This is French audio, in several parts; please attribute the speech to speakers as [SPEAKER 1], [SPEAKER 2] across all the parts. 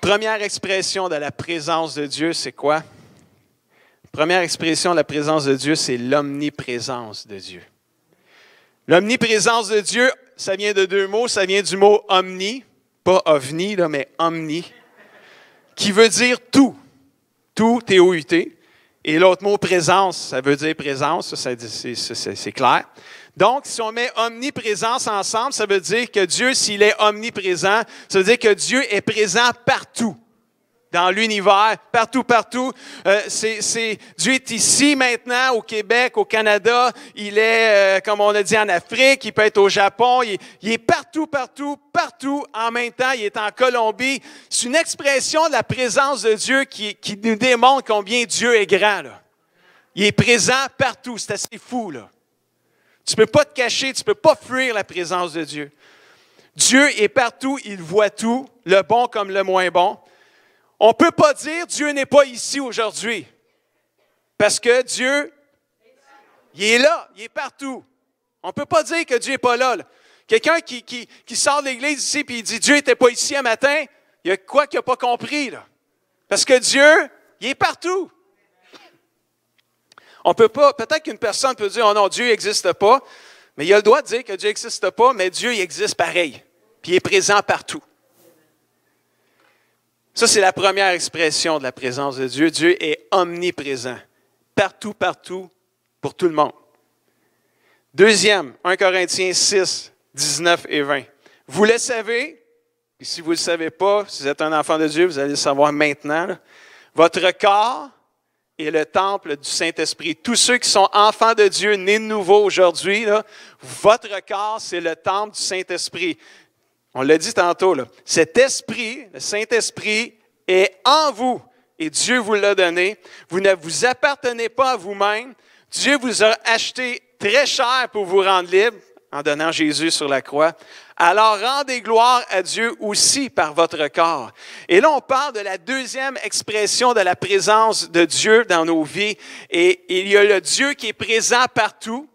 [SPEAKER 1] Première expression de la présence de Dieu, c'est quoi? Première expression de la présence de Dieu, c'est l'omniprésence de Dieu. L'omniprésence de Dieu, ça vient de deux mots. Ça vient du mot omni, pas ovni, là, mais omni, qui veut dire tout. Tout, T-O-U-T. Et l'autre mot présence, ça veut dire présence, c'est clair. Donc, si on met omniprésence ensemble, ça veut dire que Dieu, s'il est omniprésent, ça veut dire que Dieu est présent partout. Dans l'univers, partout. Dieu est ici maintenant, au Québec, au Canada. Il est, comme on a dit, en Afrique. Il peut être au Japon. Il est partout en même temps. Il est en Colombie. C'est une expression de la présence de Dieu qui nous démontre combien Dieu est grand, là. Il est présent partout. C'est assez fou, là. Tu ne peux pas te cacher, tu ne peux pas fuir la présence de Dieu. Dieu est partout, il voit tout, le bon comme le moins bon. On ne peut pas dire Dieu n'est pas ici aujourd'hui. Parce que Dieu, il est là, il est partout. On ne peut pas dire que Dieu n'est pas là, là. Quelqu'un qui sort de l'église ici et il dit Dieu n'était pas ici un matin, il y a quoi qu'il n'a pas compris, là. Parce que Dieu, il est partout. On peut pas, peut-être qu'une personne peut dire, oh non, Dieu n'existe pas, mais il a le droit de dire que Dieu n'existe pas, mais Dieu, il existe pareil, puis il est présent partout. Ça, c'est la première expression de la présence de Dieu. Dieu est omniprésent, partout, pour tout le monde. Deuxième, 1 Corinthiens 6, 19 et 20. Vous le savez, et si vous ne le savez pas, si vous êtes un enfant de Dieu, vous allez le savoir maintenant, là. Votre corps est le temple du Saint-Esprit. Tous ceux qui sont enfants de Dieu, nés de nouveau aujourd'hui, là, votre corps, c'est le temple du Saint-Esprit. On l'a dit tantôt, là. Cet esprit, le Saint-Esprit, est en vous et Dieu vous l'a donné. Vous ne vous appartenez pas à vous-même. Dieu vous a acheté très cher pour vous rendre libre en donnant Jésus sur la croix. Alors rendez gloire à Dieu aussi par votre corps. Et là, on parle de la deuxième expression de la présence de Dieu dans nos vies. Et il y a le Dieu qui est présent partout.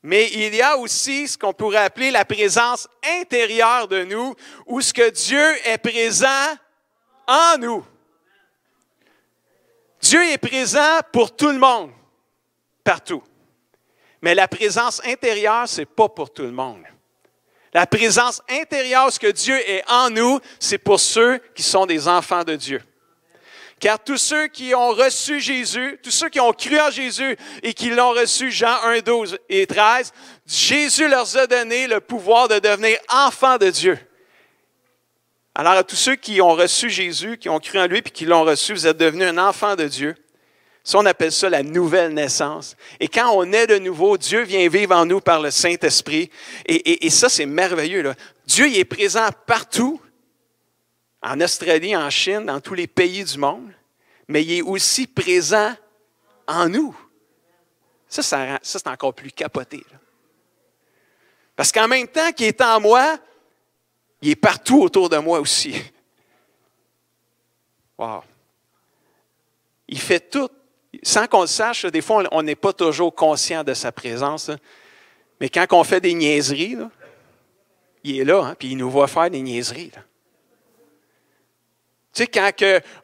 [SPEAKER 1] Mais il y a aussi ce qu'on pourrait appeler la présence intérieure de nous, où ce que Dieu est présent en nous. Dieu est présent pour tout le monde, partout. Mais la présence intérieure, ce n'est pas pour tout le monde. La présence intérieure, ce que Dieu est en nous, c'est pour ceux qui sont des enfants de Dieu. Car tous ceux qui ont reçu Jésus, tous ceux qui ont cru en Jésus et qui l'ont reçu, Jean 1, 12 et 13, Jésus leur a donné le pouvoir de devenir enfants de Dieu. Alors à tous ceux qui ont reçu Jésus, qui ont cru en lui et qui l'ont reçu, vous êtes devenus un enfant de Dieu. Ça, on appelle ça la nouvelle naissance. Et quand on est de nouveau, Dieu vient vivre en nous par le Saint-Esprit. Et ça, c'est merveilleux, là. Dieu, il est présent partout, en Australie, en Chine, dans tous les pays du monde, mais il est aussi présent en nous. Ça c'est encore plus capoté, là. Parce qu'en même temps qu'il est en moi, il est partout autour de moi aussi. Wow! Il fait tout. Sans qu'on le sache, des fois, on n'est pas toujours conscient de sa présence, là. Mais quand on fait des niaiseries, là, il est là, hein, puis il nous voit faire des niaiseries, là. Tu sais, quand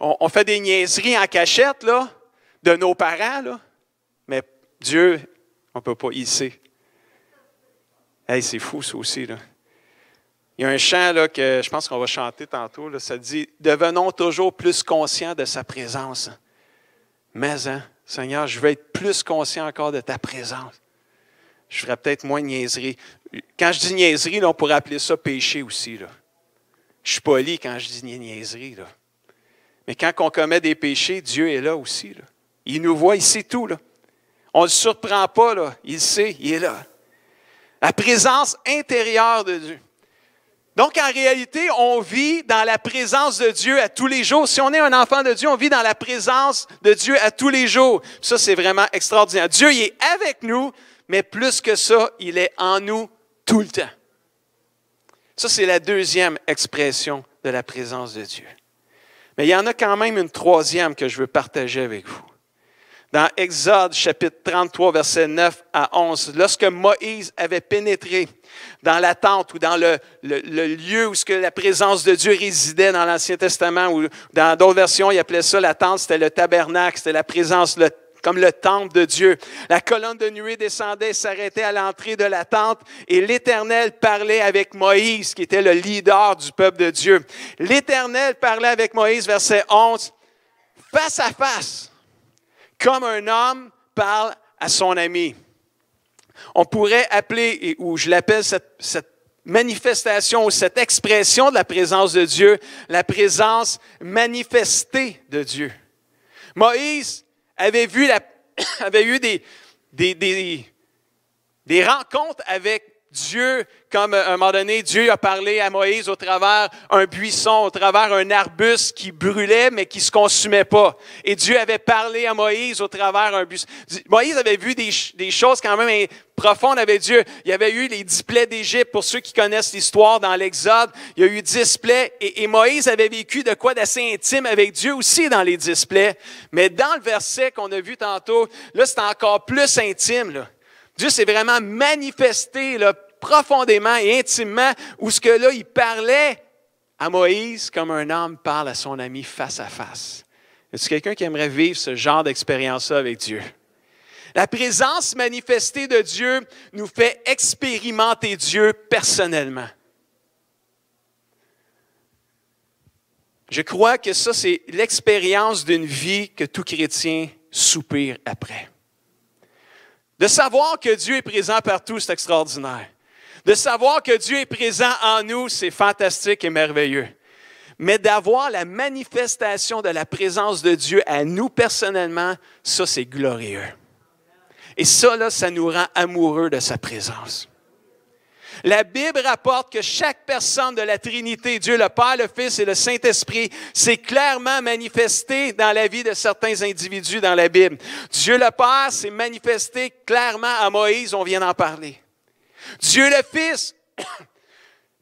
[SPEAKER 1] on fait des niaiseries en cachette, là, de nos parents, là, mais Dieu, on ne peut pas, il sait. Hey, c'est fou, ça aussi, là. Il y a un chant là, que je pense qu'on va chanter tantôt, là, ça dit « Devenons toujours plus conscients de sa présence. » Mais, hein, Seigneur, je veux être plus conscient encore de ta présence. Je ferais peut-être moins de niaiserie. Quand je dis niaiserie, là, on pourrait appeler ça péché aussi, là. Je suis poli quand je dis niaiserie, là. Mais quand on commet des péchés, Dieu est là aussi, là. Il nous voit, il sait tout, là. On ne le surprend pas, là. Il sait, il est là. La présence intérieure de Dieu. Donc, en réalité, on vit dans la présence de Dieu à tous les jours. Si on est un enfant de Dieu, on vit dans la présence de Dieu à tous les jours. Ça, c'est vraiment extraordinaire. Dieu, il est avec nous, mais plus que ça, il est en nous tout le temps. Ça, c'est la deuxième expression de la présence de Dieu. Mais il y en a quand même une troisième que je veux partager avec vous. dans Exode, chapitre 33, versets 9 à 11. Lorsque Moïse avait pénétré dans la tente ou dans le lieu où la présence de Dieu résidait dans l'Ancien Testament, ou dans d'autres versions, il appelait ça la tente, c'était le tabernacle, c'était la présence, comme le temple de Dieu. La colonne de nuée descendait et s'arrêtait à l'entrée de la tente et l'Éternel parlait avec Moïse, qui était le leader du peuple de Dieu. L'Éternel parlait avec Moïse, verset 11, face à face, comme un homme parle à son ami. On pourrait appeler, ou je l'appelle cette manifestation ou cette expression de la présence de Dieu, la présence manifestée de Dieu. Moïse avait eu des rencontres avec Dieu, comme à un moment donné, Dieu a parlé à Moïse au travers un buisson, au travers un arbuste qui brûlait, mais qui ne se consumait pas. Et Dieu avait parlé à Moïse au travers un buisson. Moïse avait vu des choses quand même profondes avec Dieu. Il y avait eu les 10 plaies d'Égypte, pour ceux qui connaissent l'histoire dans l'Exode. Il y a eu 10 plaies, et Moïse avait vécu de quoi d'assez intime avec Dieu aussi dans les 10 plaies. Mais dans le verset qu'on a vu tantôt, là, c'est encore plus intime, là. Dieu s'est vraiment manifesté là, profondément et intimement, où ce que là, il parlait à Moïse comme un homme parle à son ami face à face. Est-ce quelqu'un qui aimerait vivre ce genre d'expérience-là avec Dieu? La présence manifestée de Dieu nous fait expérimenter Dieu personnellement. Je crois que ça, c'est l'expérience d'une vie que tout chrétien soupire après. De savoir que Dieu est présent partout, c'est extraordinaire. De savoir que Dieu est présent en nous, c'est fantastique et merveilleux. Mais d'avoir la manifestation de la présence de Dieu à nous personnellement, ça, c'est glorieux. Et ça, là, ça nous rend amoureux de sa présence. La Bible rapporte que chaque personne de la Trinité, Dieu le Père, le Fils et le Saint-Esprit, s'est clairement manifesté dans la vie de certains individus dans la Bible. Dieu le Père s'est manifesté clairement à Moïse, on vient d'en parler. Dieu le Fils,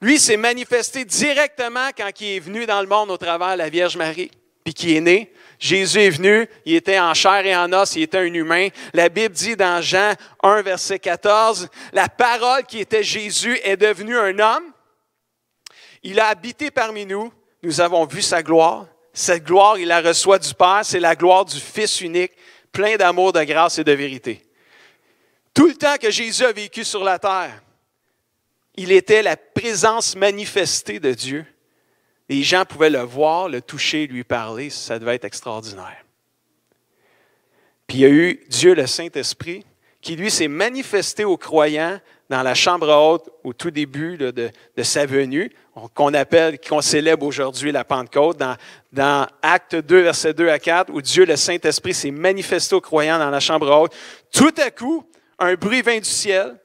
[SPEAKER 1] lui, s'est manifesté directement quand il est venu dans le monde au travers de la Vierge Marie, puis qui est né. Jésus est venu, il était en chair et en os, il était un humain. La Bible dit dans Jean 1, verset 14, « La parole qui était Jésus est devenue un homme. Il a habité parmi nous, nous avons vu sa gloire. Cette gloire, il la reçoit du Père, c'est la gloire du Fils unique, plein d'amour, de grâce et de vérité. » Tout le temps que Jésus a vécu sur la terre, il était la présence manifestée de Dieu. Les gens pouvaient le voir, le toucher, lui parler. Ça devait être extraordinaire. Puis il y a eu Dieu, le Saint-Esprit, qui lui s'est manifesté aux croyants dans la chambre haute au tout début là, de sa venue, qu'on célèbre aujourd'hui la Pentecôte, dans Actes 2, versets 2 à 4, où Dieu, le Saint-Esprit, s'est manifesté aux croyants dans la chambre haute. Tout à coup, un bruit vint du ciel,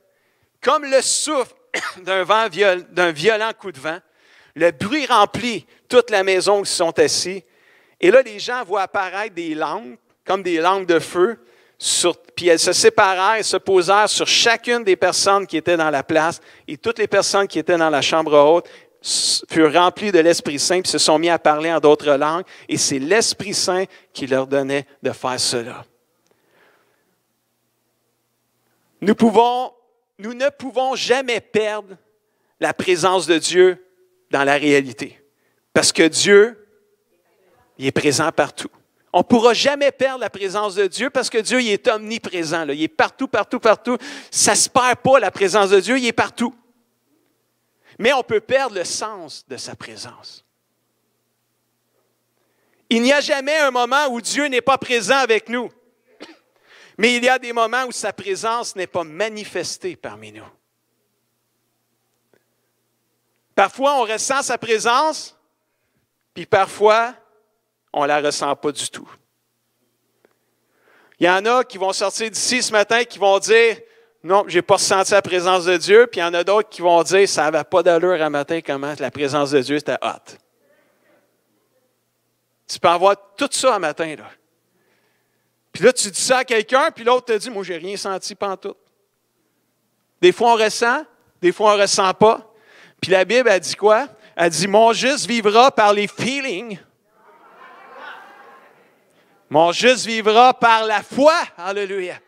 [SPEAKER 1] comme le souffle d'un violent coup de vent. Le bruit remplit toute la maison où ils sont assis. Et là, les gens voient apparaître des lampes, comme des lampes de feu, puis elles se séparèrent et se posèrent sur chacune des personnes qui étaient dans la place. Et toutes les personnes qui étaient dans la chambre haute furent remplies de l'Esprit Saint, puis se sont mis à parler en d'autres langues. Et c'est l'Esprit Saint qui leur donnait de faire cela. Nous ne pouvons jamais perdre la présence de Dieu dans la réalité. Parce que Dieu, il est présent partout. On ne pourra jamais perdre la présence de Dieu parce que Dieu, il est omniprésent. Là. Il est partout, partout, partout. Ça ne se perd pas, la présence de Dieu, il est partout. Mais on peut perdre le sens de sa présence. Il n'y a jamais un moment où Dieu n'est pas présent avec nous. Mais il y a des moments où sa présence n'est pas manifestée parmi nous. Parfois, on ressent sa présence, puis parfois, on ne la ressent pas du tout. Il y en a qui vont sortir d'ici ce matin qui vont dire « Non, je n'ai pas ressenti la présence de Dieu », puis il y en a d'autres qui vont dire « Ça n'avait pas d'allure à matin comment la présence de Dieu était hot. » Tu peux avoir tout ça à matin, là. Puis là, tu dis ça à quelqu'un, puis l'autre te dit « Moi, je n'ai rien senti pantoute. » Des fois, on ressent, des fois, on ne ressent pas. Puis la Bible, elle dit quoi? Elle dit, mon juste vivra par les feelings. Mon juste vivra par la foi. Alléluia.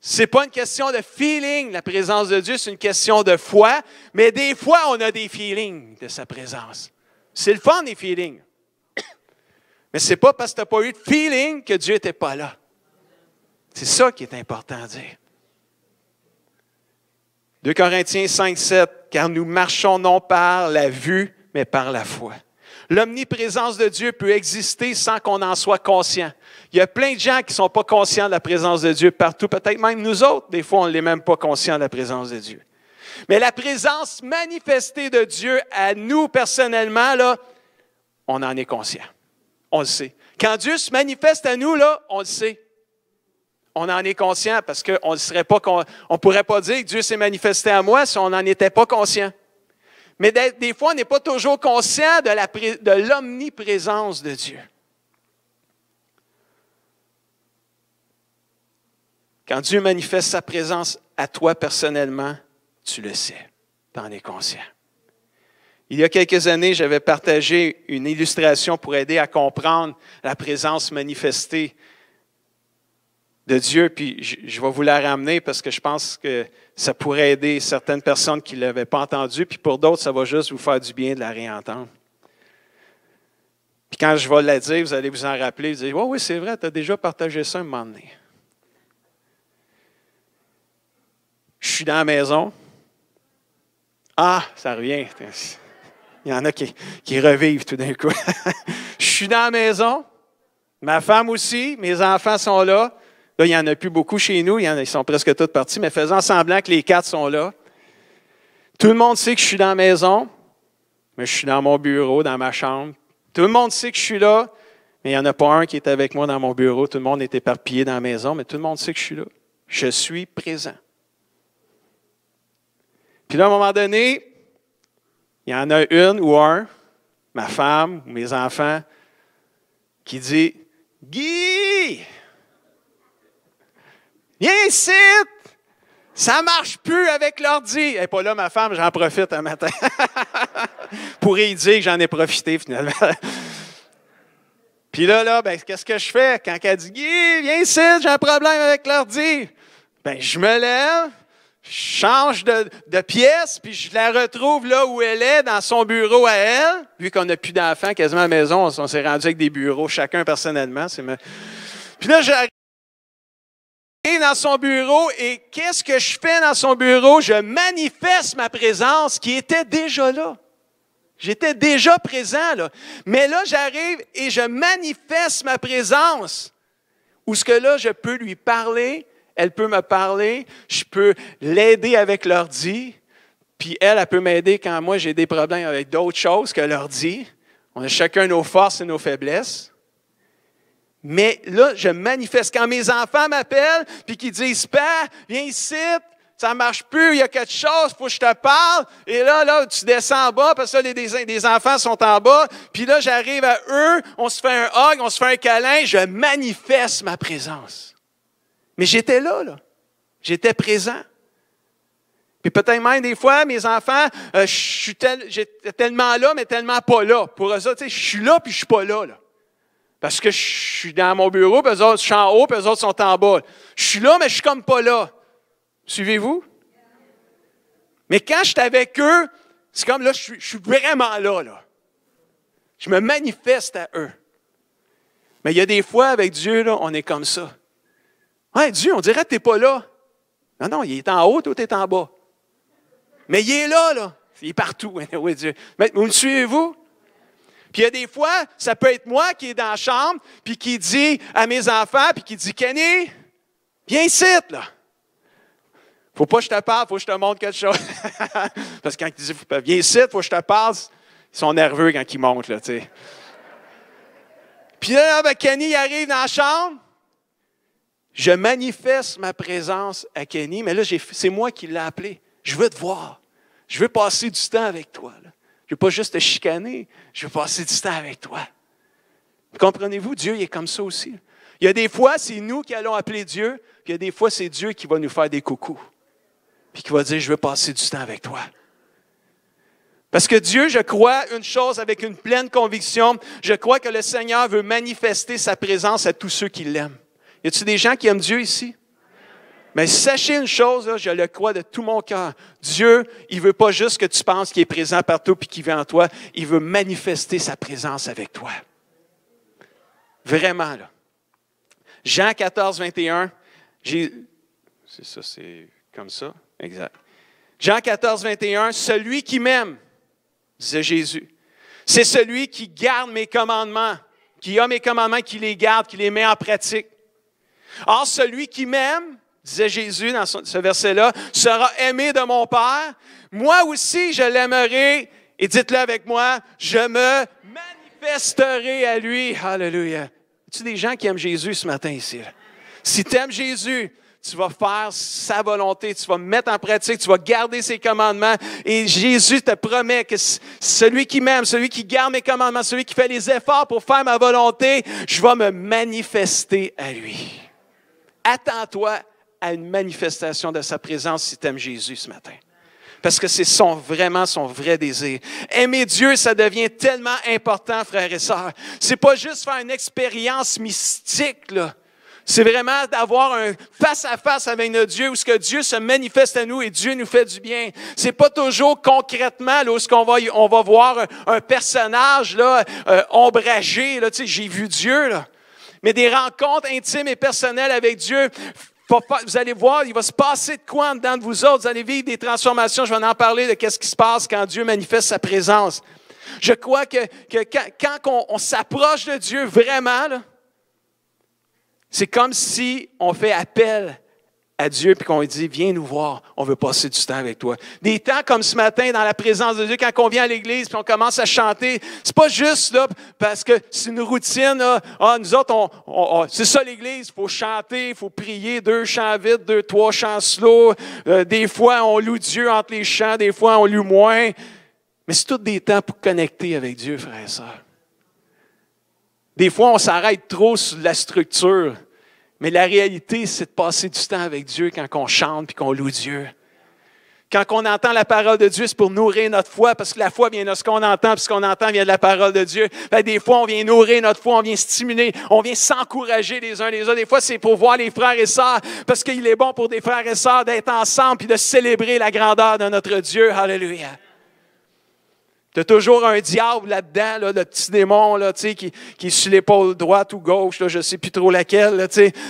[SPEAKER 1] Ce n'est pas une question de feeling, la présence de Dieu, c'est une question de foi. Mais des fois, on a des feelings de sa présence. C'est le fun, des feelings. Mais ce n'est pas parce que tu n'as pas eu de feeling que Dieu n'était pas là. C'est ça qui est important à dire. 2 Corinthiens 5, 7, car nous marchons non par la vue, mais par la foi. L'omniprésence de Dieu peut exister sans qu'on en soit conscient. Il y a plein de gens qui ne sont pas conscients de la présence de Dieu partout, peut-être même nous autres, des fois on ne l'est même pas conscient de la présence de Dieu. Mais la présence manifestée de Dieu à nous personnellement, là, on en est conscient. On le sait. Quand Dieu se manifeste à nous, là, on le sait. On en est conscient parce qu'on ne pourrait pas dire que Dieu s'est manifesté à moi si on n'en était pas conscient. Mais des fois, on n'est pas toujours conscient de l'omniprésence de Dieu. Quand Dieu manifeste sa présence à toi personnellement, tu le sais, tu en es conscient. Il y a quelques années, j'avais partagé une illustration pour aider à comprendre la présence manifestée de Dieu, puis je vais vous la ramener parce que je pense que ça pourrait aider certaines personnes qui ne l'avaient pas entendue, puis pour d'autres, ça va juste vous faire du bien de la réentendre. Puis quand je vais la dire, vous allez vous en rappeler, vous allez dire, oh, oui, c'est vrai, tu as déjà partagé ça un moment donné. Je suis dans la maison. Ah, ça revient. Il y en a qui revivent tout d'un coup. Je suis dans la maison. Ma femme aussi. Mes enfants sont là. Là, il n'y en a plus beaucoup chez nous. Ils sont presque tous partis, mais faisant semblant que les 4 sont là. Tout le monde sait que je suis dans la maison, mais je suis dans mon bureau, dans ma chambre. Tout le monde sait que je suis là, mais il n'y en a pas un qui est avec moi dans mon bureau. Tout le monde est éparpillé dans la maison, mais tout le monde sait que je suis là. Je suis présent. Puis là, à un moment donné, il y en a une ou un, ma femme ou mes enfants, qui dit « Guy! Viens ici! Ça ne marche plus avec l'ordi! » Elle n'est pas là, ma femme, j'en profite un matin. Pour y dire que j'en ai profité, finalement. Puis là, ben, qu'est-ce que je fais? Quand elle dit « Guy, viens ici, j'ai un problème avec l'ordi! » Ben, je me lève, je change de pièce, puis je la retrouve là où elle est, dans son bureau à elle. Vu qu'on n'a plus d'enfants quasiment à la maison, on s'est rendu avec des bureaux, chacun personnellement. Puis là, j'arrive dans son bureau, et qu'est-ce que je fais dans son bureau? Je manifeste ma présence qui était déjà là. J'étais déjà présent, là. Mais là, j'arrive et je manifeste ma présence. Où ce que là, je peux lui parler, elle peut me parler, je peux l'aider avec l'ordi, puis elle peut m'aider quand moi j'ai des problèmes avec d'autres choses que l'ordi. On a chacun nos forces et nos faiblesses. Mais là, je manifeste. Quand mes enfants m'appellent, puis qu'ils disent « Père, viens ici, ça ne marche plus, il y a quelque chose, il faut que je te parle. » Et là, tu descends en bas, parce que là, les enfants sont en bas. Puis là, j'arrive à eux, on se fait un hug, on se fait un câlin, je manifeste ma présence. Mais j'étais là. J'étais présent. Puis peut-être même des fois, mes enfants, j'étais tellement là, mais tellement pas là. Pour eux autres, je suis là, puis je suis pas là. Parce que je suis dans mon bureau, puis eux autres, je suis en haut, puis eux autres sont en bas. Je suis là, mais je suis comme pas là. Suivez-vous? Mais quand je suis avec eux, c'est comme là, je suis vraiment là. Je me manifeste à eux. Mais il y a des fois, avec Dieu, là, on est comme ça. Ouais, Dieu, on dirait que tu n'es pas là. Non, il est en haut, toi, tu es en bas. Mais il est là. Il est partout. Oui, Dieu. Mais vous me suivez-vous? Puis il y a des fois, ça peut être moi qui est dans la chambre, puis qui dit à mes enfants, puis qui dit « Kenny, viens ici, là. Faut pas que je te parle, faut que je te montre quelque chose. » Parce que quand ils disent « Viens ici, faut que je te parle », ils sont nerveux quand ils montent, là, tu sais. Puis là, ben, Kenny il arrive dans la chambre. Je manifeste ma présence à Kenny, mais là, c'est moi qui l'ai appelé. Je veux te voir. Je veux passer du temps avec toi. Là. Je ne veux pas juste te chicaner. Je veux passer du temps avec toi. Comprenez-vous? Dieu, il est comme ça aussi. Il y a des fois, c'est nous qui allons appeler Dieu, puis il y a des fois, c'est Dieu qui va nous faire des coucous. Puis qui va dire, je veux passer du temps avec toi. Parce que Dieu, je crois une chose avec une pleine conviction, je crois que le Seigneur veut manifester sa présence à tous ceux qui l'aiment. Y a-t-il des gens qui aiment Dieu ici? Mais sachez une chose, là, je le crois de tout mon cœur. Dieu, il ne veut pas juste que tu penses qu'il est présent partout et qu'il vit en toi. Il veut manifester sa présence avec toi. Vraiment, là. Jean 14, 21. C'est ça, c'est comme ça. Exact. Jean 14, 21. Celui qui m'aime, disait Jésus, c'est celui qui garde mes commandements, qui a mes commandements, qui les garde, qui les met en pratique. Or, celui qui m'aime, disait Jésus dans ce verset-là, sera aimé de mon Père. Moi aussi, je l'aimerai. Et dites-le avec moi, je me manifesterai à lui. Alléluia. Y a-t-il des gens qui aiment Jésus ce matin ici? Là? Si tu aimes Jésus, tu vas faire sa volonté, tu vas mettre en pratique, tu vas garder ses commandements. Et Jésus te promet que celui qui m'aime, celui qui garde mes commandements, celui qui fait les efforts pour faire ma volonté, je vais me manifester à lui. Attends-toi à une manifestation de sa présence si tu aimes Jésus ce matin. Parce que c'est vraiment son vrai désir. Aimer Dieu, ça devient tellement important, frères et sœurs. C'est pas juste faire une expérience mystique, là. C'est vraiment d'avoir un face-à-face avec notre Dieu où ce que Dieu se manifeste à nous et Dieu nous fait du bien. C'est pas toujours concrètement là, où on va voir un personnage là, ombragé. Là, tu sais, j'ai vu Dieu. Là. Mais des rencontres intimes et personnelles avec Dieu, vous allez voir, il va se passer de quoi en dedans de vous autres. Vous allez vivre des transformations. Je vais en parler de qu'est-ce qui se passe quand Dieu manifeste sa présence. Je crois que quand on s'approche de Dieu vraiment, là, c'est comme si on fait appel à Dieu et qu'on lui dit, viens nous voir, on veut passer du temps avec toi. Des temps comme ce matin dans la présence de Dieu, quand on vient à l'église et on commence à chanter, c'est pas juste là parce que c'est une routine. Là, nous autres, c'est ça l'église, il faut chanter, il faut prier, 2 chants vite, 2, 3 chants slow. Des fois, on loue Dieu entre les chants, des fois, on loue moins. Mais c'est tous des temps pour connecter avec Dieu, frères et sœurs. Des fois, on s'arrête trop sur la structure. Mais la réalité, c'est de passer du temps avec Dieu quand on chante et qu'on loue Dieu. Quand on entend la parole de Dieu, c'est pour nourrir notre foi, parce que la foi vient de ce qu'on entend, puis ce qu'on entend vient de la parole de Dieu. Des fois, on vient nourrir notre foi, on vient stimuler, on vient s'encourager les uns les autres. Des fois, c'est pour voir les frères et sœurs, parce qu'il est bon pour des frères et sœurs d'être ensemble et de célébrer la grandeur de notre Dieu. Alléluia. Tu as toujours un diable là-dedans, là, le petit démon là, qui est sur l'épaule droite ou gauche, là, je ne sais plus trop laquelle, là,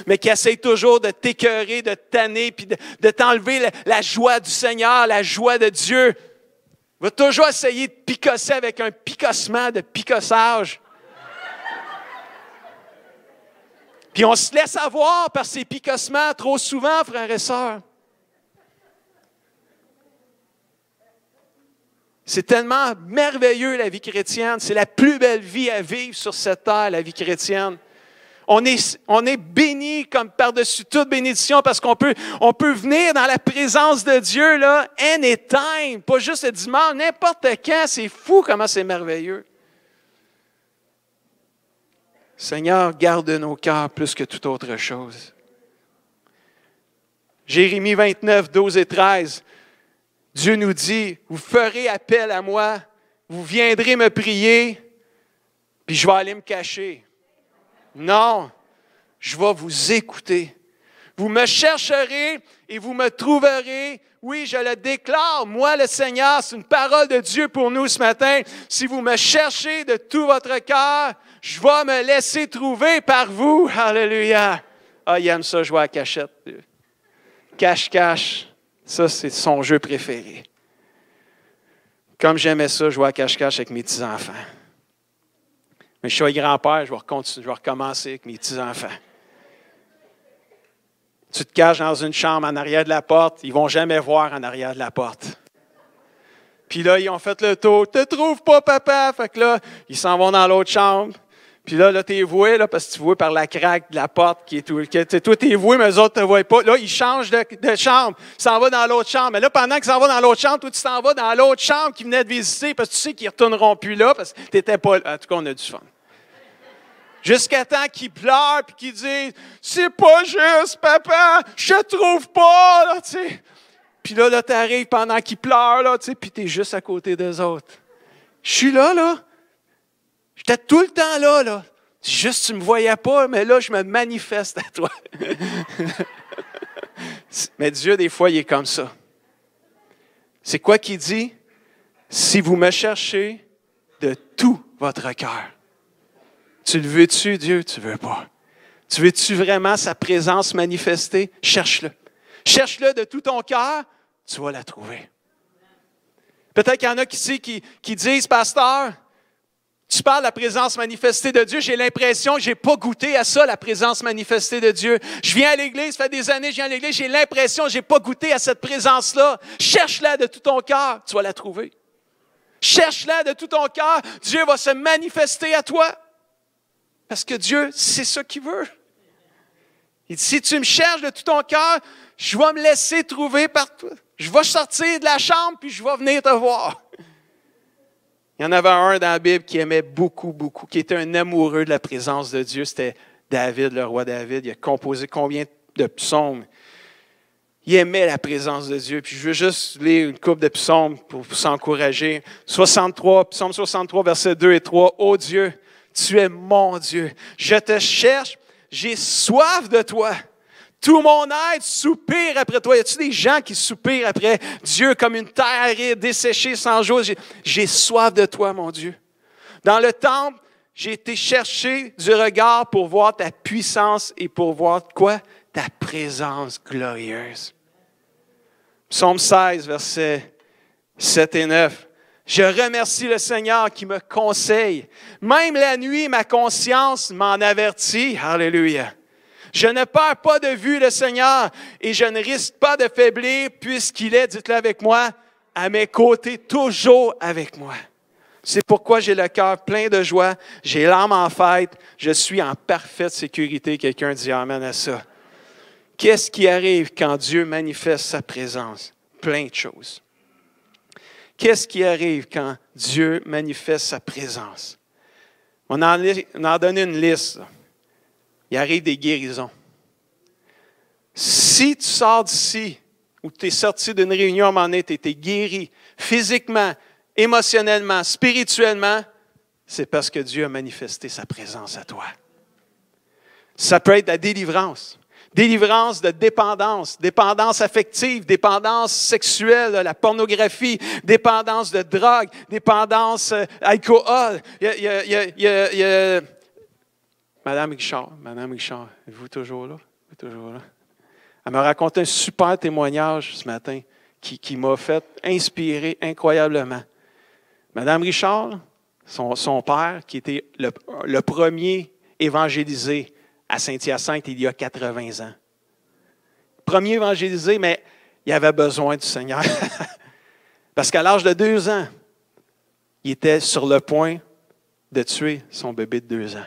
[SPEAKER 1] mais qui essaie toujours de t'écœurer, de te tanner, puis de t'enlever la joie du Seigneur, la joie de Dieu. Il va toujours essayer de picosser avec un picossement de picossage. Puis on se laisse avoir par ces picossements trop souvent, frères et sœurs. C'est tellement merveilleux, la vie chrétienne. C'est la plus belle vie à vivre sur cette terre, la vie chrétienne. On est bénis comme par-dessus toute bénédiction parce qu'on peut venir dans la présence de Dieu, là, anytime, pas juste le dimanche, n'importe quand. C'est fou comment c'est merveilleux. Seigneur, garde nos cœurs plus que toute autre chose. Jérémie 29, 12 et 13. Dieu nous dit, vous ferez appel à moi, vous viendrez me prier, puis je vais aller me cacher. Non, je vais vous écouter. Vous me chercherez et vous me trouverez. Oui, je le déclare, moi le Seigneur, c'est une parole de Dieu pour nous ce matin. Si vous me cherchez de tout votre cœur, je vais me laisser trouver par vous. Alléluia. Ah, il aime ça, jouer à la cachette. Cache-cache. Ça, c'est son jeu préféré. Comme j'aimais ça, jouer à cache-cache avec mes petits-enfants. Mais je suis grand-père, je vais recommencer avec mes petits-enfants. Tu te caches dans une chambre en arrière de la porte, ils ne vont jamais voir en arrière de la porte. Puis là, ils ont fait le tour. « Te trouves pas, papa? » Fait que là, ils s'en vont dans l'autre chambre. Puis là, tu es voué, là, parce que tu vois par la craque de la porte qui est tout. Toi, tu es voué, mais eux autres ne te voient pas. Là, ils changent de chambre. Ils s'en vont dans l'autre chambre. Mais là, pendant qu'ils s'en vont dans l'autre chambre, toi, tu t'en vas dans l'autre chambre qu'ils venaient de visiter parce que tu sais qu'ils ne retourneront plus là parce que tu n'étais pas là. En tout cas, on a du fun. Jusqu'à temps qu'ils pleurent et qu'ils disent « C'est pas juste, papa, je te trouve pas. » Tu sais. Puis là, tu arrives pendant qu'ils pleurent, là, tu sais, puis tu es juste à côté d'eux autres. Je suis là. J'étais tout le temps là. Juste, tu ne me voyais pas, mais là, je me manifeste à toi. Mais Dieu, des fois, il est comme ça. C'est quoi qu'il dit? Si vous me cherchez de tout votre cœur. Tu le veux-tu, Dieu? Tu ne veux pas. Tu veux-tu vraiment sa présence manifestée? Cherche-le. Cherche-le de tout ton cœur, tu vas la trouver. Peut-être qu'il y en a ici qui disent, pasteur, tu parles de la présence manifestée de Dieu, j'ai l'impression que je n'ai pas goûté à ça, la présence manifestée de Dieu. Je viens à l'église, ça fait des années que je viens à l'église, j'ai l'impression que je n'ai pas goûté à cette présence-là. Cherche-la de tout ton cœur, tu vas la trouver. Cherche-la de tout ton cœur, Dieu va se manifester à toi. Parce que Dieu, c'est ça qu'il veut. Il dit, si tu me cherches de tout ton cœur, je vais me laisser trouver par toi. Je vais sortir de la chambre, puis je vais venir te voir. Il y en avait un dans la Bible qui aimait beaucoup, qui était un amoureux de la présence de Dieu. C'était David, le roi David. Il a composé combien de psaumes? Il aimait la présence de Dieu. Puis je veux juste lire une couple de psaumes pour s'encourager. Psaume 63, versets 2 et 3. « Ô Dieu, tu es mon Dieu. Je te cherche, j'ai soif de toi. Tout mon être soupire après toi. » Y a-t-il des gens qui soupirent après Dieu comme une terre aride, desséchée sans jour? J'ai soif de toi, mon Dieu. Dans le temple, j'ai été chercher du regard pour voir ta puissance et pour voir quoi? Ta présence glorieuse. Psaume 16, versets 7 et 9. Je remercie le Seigneur qui me conseille. Même la nuit, ma conscience m'en avertit. Alléluia. Je ne perds pas de vue le Seigneur et je ne risque pas de faiblir puisqu'il est, dites-le avec moi, à mes côtés, toujours avec moi. C'est pourquoi j'ai le cœur plein de joie, j'ai l'âme en fête, je suis en parfaite sécurité. Quelqu'un dit amen à ça. Qu'est-ce qui arrive quand Dieu manifeste sa présence? Plein de choses. Qu'est-ce qui arrive quand Dieu manifeste sa présence? On en a donné une liste. Il arrive des guérisons. Si tu sors d'ici, ou tu es sorti d'une réunion à un moment donné, tu étais guéri physiquement, émotionnellement, spirituellement, c'est parce que Dieu a manifesté sa présence à toi. Ça peut être la délivrance. Délivrance de dépendance, dépendance affective, dépendance sexuelle, la pornographie, dépendance de drogue, dépendance alcool. Madame Richard, êtes-vous toujours là? Elle m'a raconté un super témoignage ce matin qui m'a fait inspirer incroyablement. Madame Richard, son père, qui était le premier évangélisé à Saint-Hyacinthe il y a 80 ans. Premier évangélisé, mais il avait besoin du Seigneur. Parce qu'à l'âge de 2 ans, il était sur le point de tuer son bébé de 2 ans.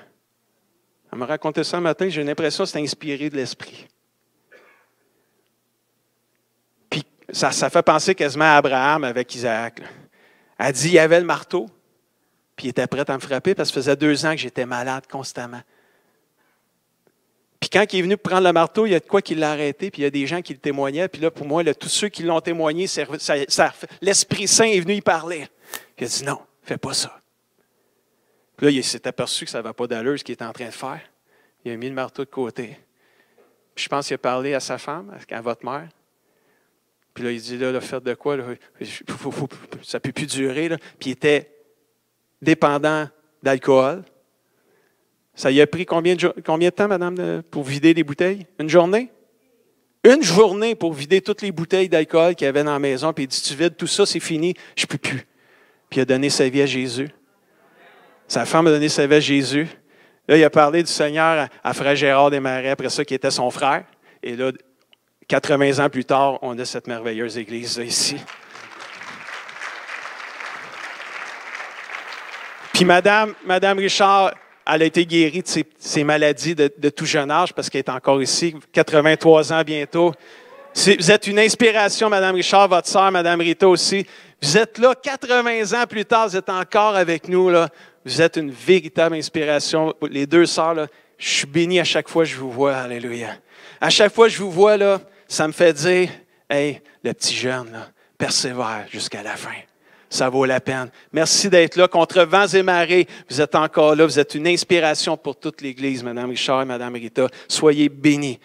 [SPEAKER 1] Elle m'a raconté ça un matin, j'ai l'impression que c'était inspiré de l'Esprit. Puis ça fait penser quasiment à Abraham avec Isaac. Là. Elle dit, il y avait le marteau, puis il était prêt à me frapper parce que ça faisait 2 ans que j'étais malade constamment. Puis quand il est venu prendre le marteau, il y a de quoi qui l'a arrêté, puis il y a des gens qui le témoignaient. Puis là, pour moi, tous ceux qui l'ont témoigné, l'Esprit Saint est venu y parler. Puis il a dit, non, fais pas ça. Puis là, il s'est aperçu que ça ne va pas d'allure ce qu'il était en train de faire. Il a mis le marteau de côté. Puis je pense qu'il a parlé à sa femme, à votre mère. Puis là, il dit, là, faites de quoi? Là? Ça ne peut plus durer. Là. Puis il était dépendant d'alcool. Ça y a pris combien de temps, madame, pour vider les bouteilles? Une journée? Une journée pour vider toutes les bouteilles d'alcool qu'il y avait dans la maison. Puis il dit, tu vides tout ça, c'est fini, je ne peux plus. Puis il a donné sa vie à Jésus. Sa femme a donné sa vie à Jésus. Là, il a parlé du Seigneur à frère Gérard Desmarais, après ça, qui était son frère. Et là, 80 ans plus tard, on a cette merveilleuse église là, ici. Puis Madame Richard, elle a été guérie de ses maladies de tout jeune âge parce qu'elle est encore ici, 83 ans bientôt. Vous êtes une inspiration, Madame Richard, votre sœur, Madame Rita aussi. Vous êtes là 80 ans plus tard, vous êtes encore avec nous. Là. Vous êtes une véritable inspiration. Les 2 sœurs, là, je suis béni à chaque fois que je vous vois. Alléluia. À chaque fois que je vous vois, là, ça me fait dire, Hey, le petit jeune, là, persévère jusqu'à la fin. Ça vaut la peine. Merci d'être là. Contre vents et marées, vous êtes encore là. Vous êtes une inspiration pour toute l'Église, Mme Richard et Mme Rita. Soyez bénis.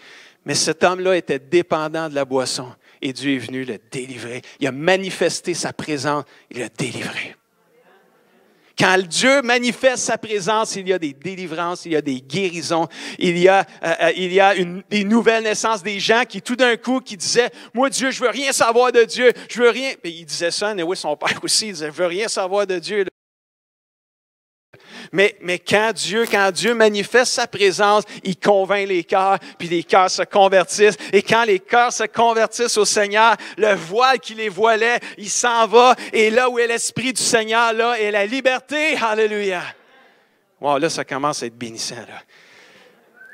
[SPEAKER 1] Mais cet homme-là était dépendant de la boisson. Et Dieu est venu le délivrer. Il a manifesté sa présence. Il l'a délivré. Quand Dieu manifeste sa présence, il y a des délivrances, il y a des guérisons, il y a des nouvelles naissances, des gens qui tout d'un coup qui disaient « Moi, Dieu, je veux rien savoir de Dieu, je veux rien. » Puis il disait ça, et oui, son père aussi, il disait « Je veux rien savoir de Dieu. » Mais quand Dieu manifeste sa présence, il convainc les cœurs, puis les cœurs se convertissent. Et quand les cœurs se convertissent au Seigneur, le voile qui les voilait, il s'en va. Et là où est l'Esprit du Seigneur, là est la liberté. Alléluia. Wow, là, ça commence à être bénissant, là.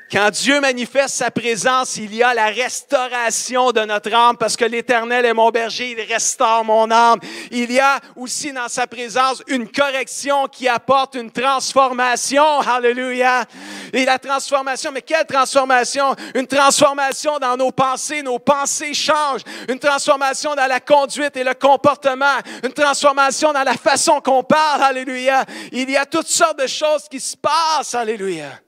[SPEAKER 1] Quand Dieu manifeste sa présence, il y a la restauration de notre âme parce que l'Éternel est mon berger, il restaure mon âme. Il y a aussi dans sa présence une correction qui apporte une transformation. Alléluia. Et la transformation, mais quelle transformation? Une transformation dans nos pensées changent. Une transformation dans la conduite et le comportement. Une transformation dans la façon qu'on parle. Alléluia. Il y a toutes sortes de choses qui se passent. Alléluia.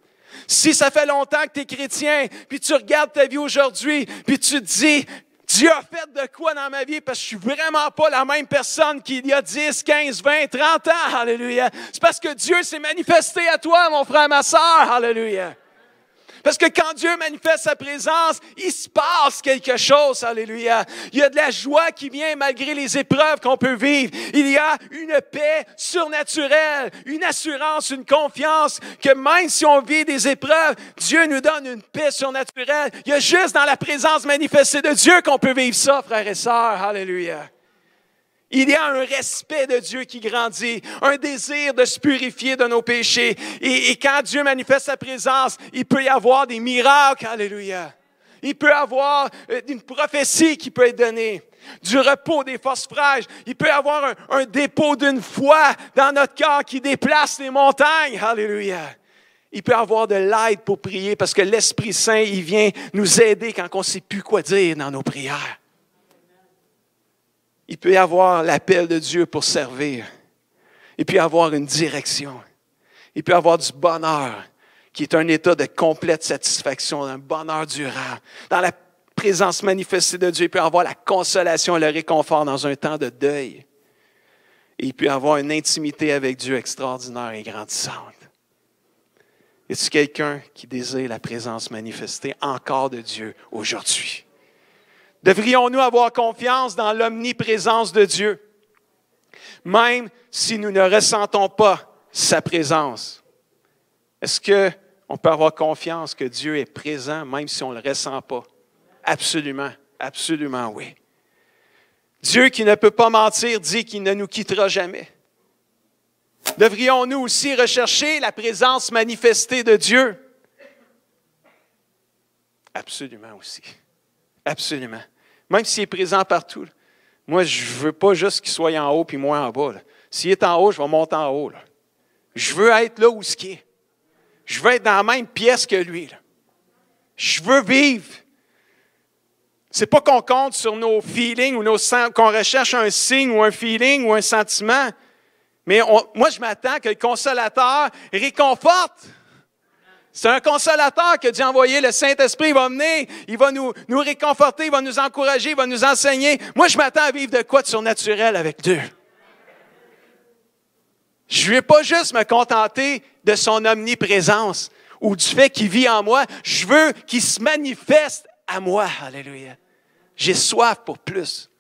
[SPEAKER 1] Si ça fait longtemps que tu es chrétien, puis tu regardes ta vie aujourd'hui, puis tu te dis, Dieu a fait de quoi dans ma vie parce que je suis vraiment pas la même personne qu'il y a 10, 15, 20, 30 ans. Alléluia. C'est parce que Dieu s'est manifesté à toi, mon frère, ma sœur. Alléluia. Parce que quand Dieu manifeste sa présence, il se passe quelque chose, alléluia. Il y a de la joie qui vient malgré les épreuves qu'on peut vivre. Il y a une paix surnaturelle, une assurance, une confiance que même si on vit des épreuves, Dieu nous donne une paix surnaturelle. Il y a juste dans la présence manifestée de Dieu qu'on peut vivre ça, frères et sœurs, alléluia. Il y a un respect de Dieu qui grandit, un désir de se purifier de nos péchés. Et quand Dieu manifeste sa présence, il peut y avoir des miracles, alléluia. Il peut y avoir une prophétie qui peut être donnée, du repos, des forces fraîches. Il peut y avoir un dépôt d'une foi dans notre cœur qui déplace les montagnes, alléluia. Il peut y avoir de l'aide pour prier parce que l'Esprit Saint, il vient nous aider quand on ne sait plus quoi dire dans nos prières. Il peut y avoir l'appel de Dieu pour servir. Il peut y avoir une direction. Il peut y avoir du bonheur, qui est un état de complète satisfaction, un bonheur durable. Dans la présence manifestée de Dieu, il peut y avoir la consolation et le réconfort dans un temps de deuil. Et il peut y avoir une intimité avec Dieu extraordinaire et grandissante. Est-ce quelqu'un qui désire la présence manifestée encore de Dieu aujourd'hui? Devrions-nous avoir confiance dans l'omniprésence de Dieu, même si nous ne ressentons pas sa présence? Est-ce qu'on peut avoir confiance que Dieu est présent, même si on ne le ressent pas? Absolument, absolument oui. Dieu qui ne peut pas mentir dit qu'il ne nous quittera jamais. Devrions-nous aussi rechercher la présence manifestée de Dieu? Absolument aussi. Absolument. Même s'il est présent partout. Là. Moi, je ne veux pas juste qu'il soit en haut puis moi en bas. Là. S'il est en haut, je vais monter en haut. Là. Je veux être là où il est. Je veux être dans la même pièce que lui. Là. Je veux vivre. C'est pas qu'on compte sur nos feelings ou qu'on recherche un signe ou un feeling ou un sentiment. Mais moi, je m'attends que le consolateur réconforte. C'est un consolateur que Dieu a envoyé. Le Saint-Esprit, il va venir, il va nous réconforter, il va nous encourager, il va nous enseigner. Moi, je m'attends à vivre de quoi de surnaturel avec Dieu. Je ne vais pas juste me contenter de son omniprésence ou du fait qu'il vit en moi. Je veux qu'il se manifeste à moi. Alléluia. J'ai soif pour plus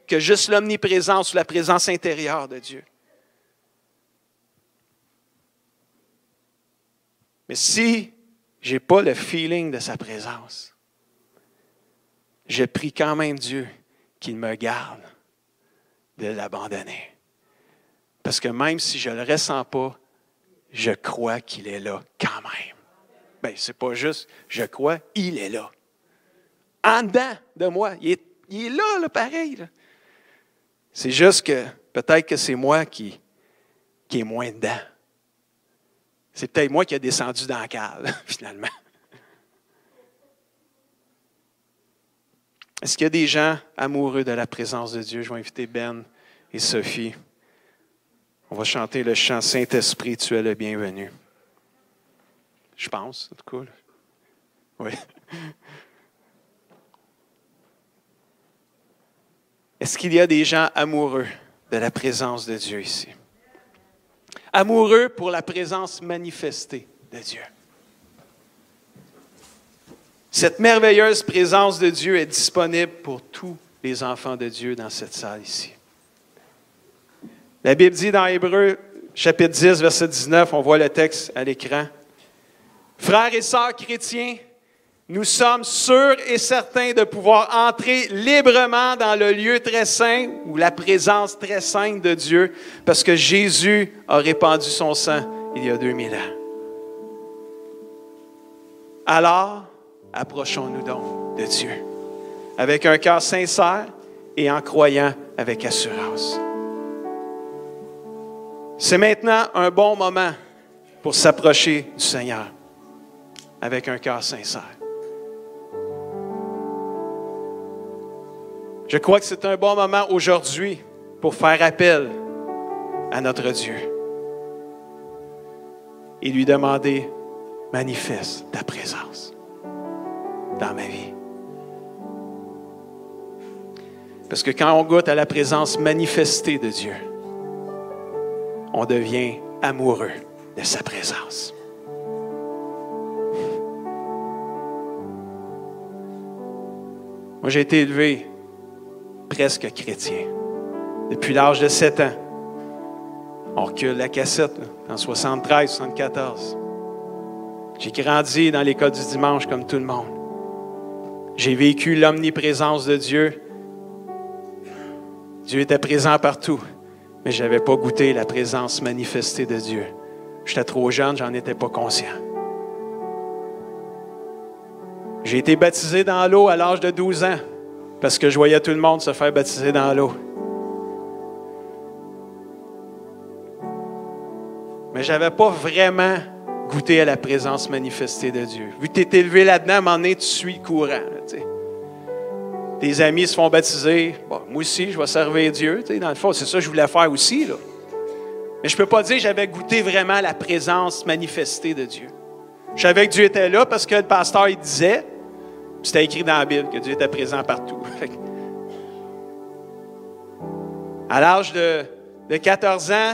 [SPEAKER 1] que juste l'omniprésence ou la présence intérieure de Dieu. Mais si je n'ai pas le feeling de sa présence, je prie quand même Dieu qu'il me garde de l'abandonner. Parce que même si je ne le ressens pas, je crois qu'il est là quand même. Bien, c'est pas juste je crois, il est là. En dedans de moi, il est là, pareil. Là. C'est juste que peut-être que c'est moi qui est moins dedans. C'est peut-être moi qui ai descendu dans la cave, finalement. Est-ce qu'il y a des gens amoureux de la présence de Dieu? Je vais inviter Ben et Sophie. On va chanter le chant « Saint-Esprit, tu es le bienvenu ». Je pense, en tout cas. Oui. Est-ce qu'il y a des gens amoureux de la présence de Dieu ici? Amoureux pour la présence manifestée de Dieu. Cette merveilleuse présence de Dieu est disponible pour tous les enfants de Dieu dans cette salle ici. La Bible dit dans Hébreux, chapitre 10, verset 19, on voit le texte à l'écran. « Frères et sœurs chrétiens, nous sommes sûrs et certains de pouvoir entrer librement dans le lieu très saint ou la présence très sainte de Dieu parce que Jésus a répandu son sang il y a 2000 ans. Alors, approchons-nous donc de Dieu avec un cœur sincère et en croyant avec assurance. C'est maintenant un bon moment pour s'approcher du Seigneur avec un cœur sincère. Je crois que c'est un bon moment aujourd'hui pour faire appel à notre Dieu et lui demander « Manifeste ta présence dans ma vie. » Parce que quand on goûte à la présence manifestée de Dieu, on devient amoureux de sa présence. Moi, j'ai été élevé presque chrétien. Depuis l'âge de 7 ans. On recule la cassette, là, en 73, 74. J'ai grandi dans l'école du dimanche comme tout le monde. J'ai vécu l'omniprésence de Dieu. Dieu était présent partout, mais je n'avais pas goûté la présence manifestée de Dieu. J'étais trop jeune, j'en étais pas conscient. J'ai été baptisé dans l'eau à l'âge de 12 ans. Parce que je voyais tout le monde se faire baptiser dans l'eau. Mais je n'avais pas vraiment goûté à la présence manifestée de Dieu. Vu que tu es élevé là-dedans, à un moment donné, tu suis le courant. Là, tes amis se font baptiser. Bon, moi aussi, je vais servir Dieu. Dans le fond, c'est ça que je voulais faire aussi. Là. Mais je ne peux pas dire que j'avais goûté vraiment la présence manifestée de Dieu. Je savais que Dieu était là parce que le pasteur il disait. C'était écrit dans la Bible que Dieu était présent partout. À l'âge de 14 ans,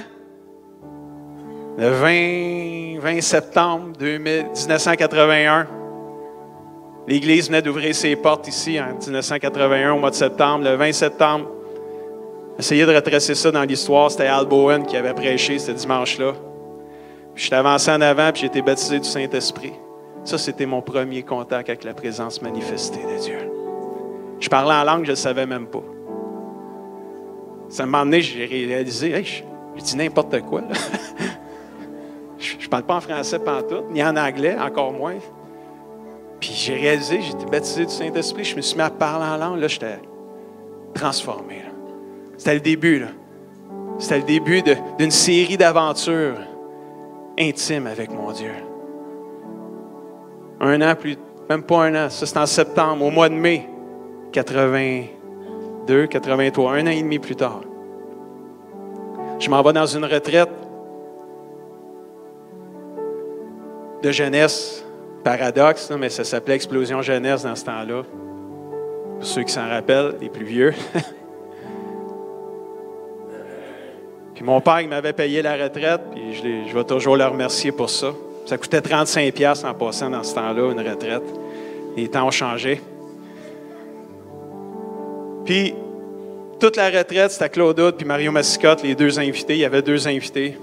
[SPEAKER 1] le 20 septembre 1981, l'Église venait d'ouvrir ses portes ici en 1981, au mois de septembre. Le 20 septembre, essayez de retracer ça dans l'histoire. C'était Al Bowen qui avait prêché ce dimanche-là. Puis je suis avancé en avant et j'ai été baptisé du Saint-Esprit. Ça, c'était mon premier contact avec la présence manifestée de Dieu. Je parlais en langue, je ne le savais même pas. Ça m'a amené, j'ai réalisé, hey, je dis n'importe quoi. Là. Je ne parle pas en français pantoute, ni en anglais, encore moins. Puis j'ai réalisé, j'ai été baptisé du Saint-Esprit, je me suis mis à parler en langue, là, j'étais transformé. Là. C'était le début. Là. C'était le début d'une série d'aventures intimes avec mon Dieu. Un an plus, même pas un an, ça c'est en septembre, au mois de mai 82, 83, un an et demi plus tard. Je m'en vais dans une retraite de jeunesse, paradoxe, mais ça s'appelait Explosion Jeunesse dans ce temps-là. Pour ceux qui s'en rappellent, les plus vieux. Puis mon père il m'avait payé la retraite, puis je vais toujours le remercier pour ça. Ça coûtait 35$ en passant dans ce temps-là, une retraite. Les temps ont changé. Puis, toute la retraite, c'était Claude Hood puis Mario Massicotte, les deux invités. Il y avait 2 invités.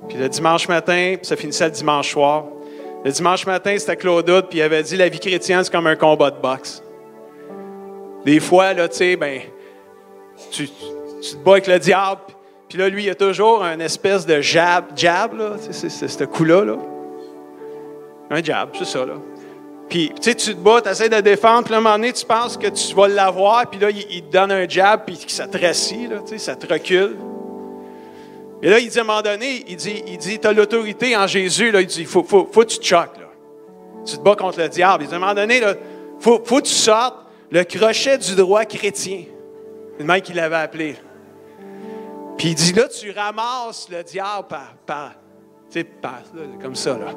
[SPEAKER 1] Puis le dimanche matin, ça finissait le dimanche soir. Le dimanche matin, c'était Claude Hood, puis il avait dit « La vie chrétienne, c'est comme un combat de boxe. » Des fois, là, tu sais, ben, tu te bats avec le diable. Puis là, lui, il a toujours une espèce de jab, là, c'est ce coup-là, là. Un jab, c'est ça, là. Puis, tu sais, tu te bats, tu essaies de défendre, puis à un moment donné, tu penses que tu vas l'avoir, puis là, il te donne un jab, puis ça te rassit, là, tu sais, ça te recule. Et là, il dit à un moment donné, il dit, tu as l'autorité en Jésus, là, il dit, faut que tu te choques, là. Tu te bats contre le diable. Il dit à un moment donné, là, faut que tu sortes. le crochet du droit chrétien. C'est le mec qui l'avait appelé. Puis il dit, là, tu ramasses le diable par là, comme ça, là.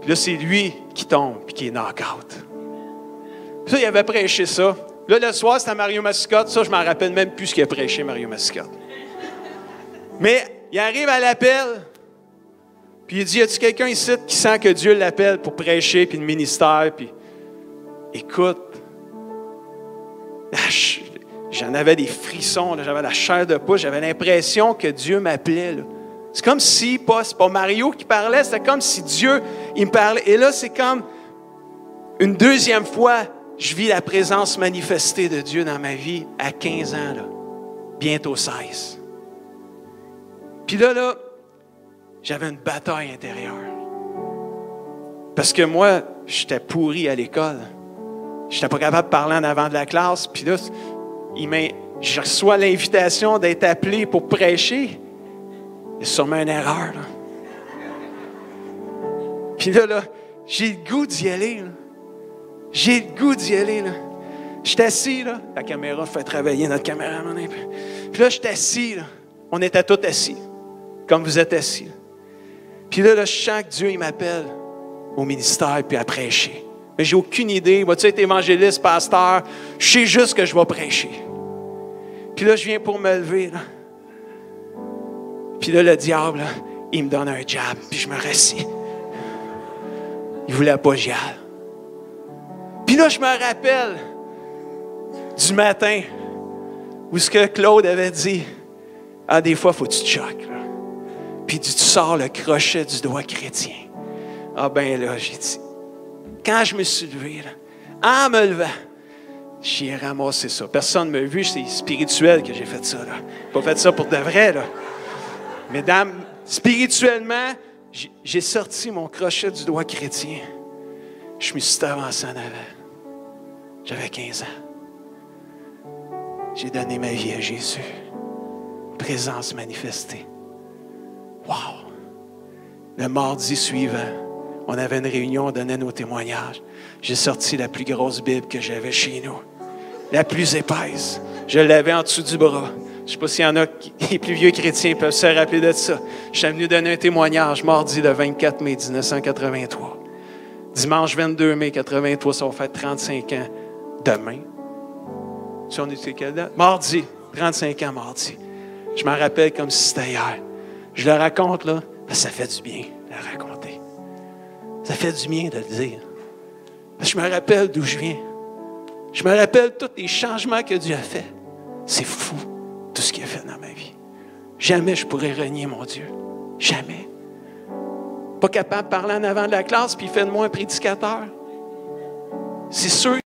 [SPEAKER 1] Puis là, c'est lui qui tombe, puis qui est knock-out. Puis ça, il avait prêché ça. Là, le soir, c'était Mario Mascotte. Ça, je ne m'en rappelle même plus ce qu'il a prêché, Mario Mascotte. Mais il arrive à l'appel, puis il dit, y a-t-il quelqu'un ici qui sent que Dieu l'appelle pour prêcher, puis le ministère, puis écoute, j'en avais des frissons, là, j'avais la chair de poule, j'avais l'impression que Dieu m'appelait. Là. C'est comme si, c'est pas Mario qui parlait, c'était comme si Dieu, il me parlait. Et là, c'est comme une deuxième fois, je vis la présence manifestée de Dieu dans ma vie à 15 ans, là, bientôt 16. Puis là, j'avais une bataille intérieure. Parce que moi, j'étais pourri à l'école. Je n'étais pas capable de parler en avant de la classe. Puis là, je reçois l'invitation d'être appelé pour prêcher. C'est sûrement une erreur. Là. Puis là, j'ai le goût d'y aller. Là. J'ai le goût d'y aller. Là. Je suis assis. Là. La caméra fait travailler notre caméraman un peu. Puis là, je suis assis. Là. On était tous assis. Comme vous êtes assis. Là. Puis là, je sens que Dieu il m'appelle au ministère puis à prêcher. Mais j'ai aucune idée. Vas-tu être évangéliste, pasteur? Je sais juste que je vais prêcher. Puis là, je viens pour me lever. Là. Puis là, le diable, là, il me donne un jab. Puis je me rassis. Il ne voulait pas que j'y aille. Puis là, je me rappelle du matin où ce que Claude avait dit. Ah, des fois, il faut que tu te choques. Là. Puis tu sors le crochet du doigt chrétien. Ah ben là, j'ai dit. Quand je me suis levé, là, en me levant, j'ai ramassé ça. Personne ne m'a vu, c'est spirituel que j'ai fait ça. Là. Pas fait ça pour de vrai. Là. Mesdames, spirituellement, j'ai sorti mon crochet du doigt chrétien. Je me suis avancé en avant. J'avais 15 ans. J'ai donné ma vie à Jésus. Présence manifestée. Wow! Le mardi suivant, on avait une réunion, on donnait nos témoignages. J'ai sorti la plus grosse Bible que j'avais chez nous. La plus épaisse. Je l'avais en dessous du bras. Je ne sais pas s'il y en a les plus vieux chrétiens peuvent se rappeler de ça. Je suis venu donner un témoignage mardi le 24 mai 1983. Dimanche 22 mai 1983, ça va faire 35 ans demain. Si on était quelle date? Mardi. 35 ans mardi. Je m'en rappelle comme si c'était hier. Je le raconte, là, parce que ça fait du bien de le raconter. Ça fait du bien de le dire. Parce que je me rappelle d'où je viens. Je me rappelle tous les changements que Dieu a fait. C'est fou, tout ce qu'il a fait dans ma vie. Jamais je pourrais renier mon Dieu. Jamais. Pas capable de parler en avant de la classe, puis il fait de moi un prédicateur. C'est sûr que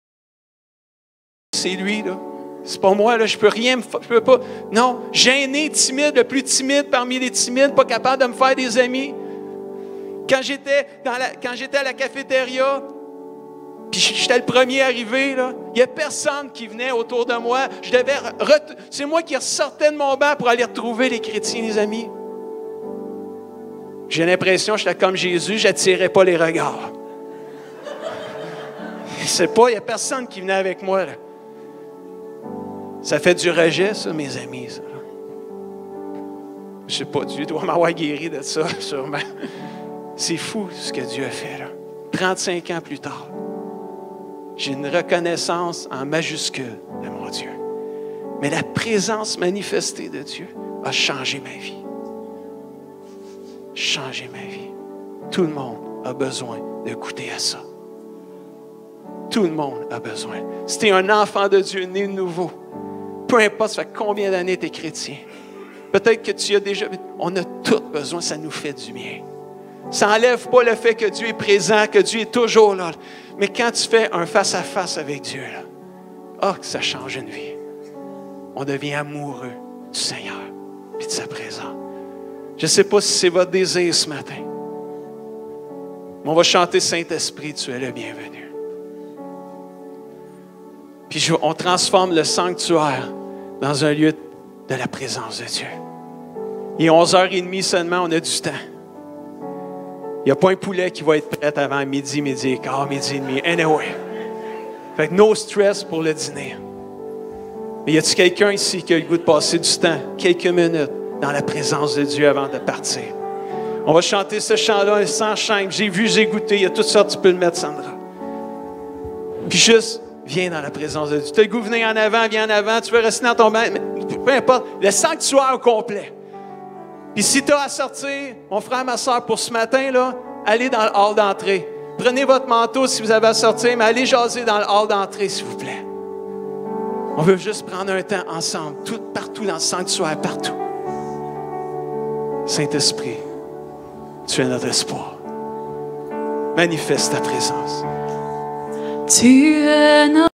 [SPEAKER 1] c'est lui, là. C'est pas moi, là, je peux rien, je peux pas. Non, gêné, timide, le plus timide parmi les timides, pas capable de me faire des amis. Quand j'étais à la cafétéria, puis j'étais le premier arrivé, là, il n'y a personne qui venait autour de moi. C'est moi qui ressortais de mon banc pour aller retrouver les chrétiens, les amis. J'ai l'impression que j'étais comme Jésus, je n'attirais pas les regards. Il n'y a personne qui venait avec moi, là. Ça fait du rejet, ça, mes amis, ça. Je ne sais pas, Dieu doit m'avoir guéri de ça, sûrement. C'est fou ce que Dieu a fait, là. 35 ans plus tard, j'ai une reconnaissance en majuscule de mon Dieu. Mais la présence manifestée de Dieu a changé ma vie. Changé ma vie. Tout le monde a besoin de goûter à ça. Tout le monde a besoin. Si tu es un enfant de Dieu né de nouveau, peu importe, ça fait combien d'années tu es chrétien. Peut-être que tu as déjà... On a tous besoin, ça nous fait du bien. Ça n'enlève pas le fait que Dieu est présent, que Dieu est toujours là. Mais quand tu fais un face-à-face avec Dieu, que ça change une vie. On devient amoureux du Seigneur et de sa présence. Je ne sais pas si c'est votre désir ce matin. Mais on va chanter Saint-Esprit, tu es le bienvenu. Puis on transforme le sanctuaire dans un lieu de la présence de Dieu. Il est 11h30 seulement, on a du temps. Il n'y a pas un poulet qui va être prêt avant midi et quart, midi et demi. Anyway, Fait que no stress pour le dîner. Mais y a-t-il quelqu'un ici qui a le goût de passer du temps, quelques minutes, dans la présence de Dieu avant de partir? On va chanter ce chant-là sans chaîne. J'ai vu, j'ai goûté. Il y a toutes sortes, tu peux le mettre, Sandra. Puis juste, viens dans la présence de Dieu. Tu as le goût de venir en avant, viens en avant. Tu veux rester dans ton bain, peu importe. Le sanctuaire au complet. Puis si tu as à sortir, mon frère, ma soeur, pour ce matin, là, allez dans le hall d'entrée. Prenez votre manteau si vous avez à sortir, mais allez jaser dans le hall d'entrée, s'il vous plaît. On veut juste prendre un temps ensemble, partout dans le sanctuaire, partout. Saint-Esprit, tu es notre espoir. Manifeste ta présence.
[SPEAKER 2] Tu es notre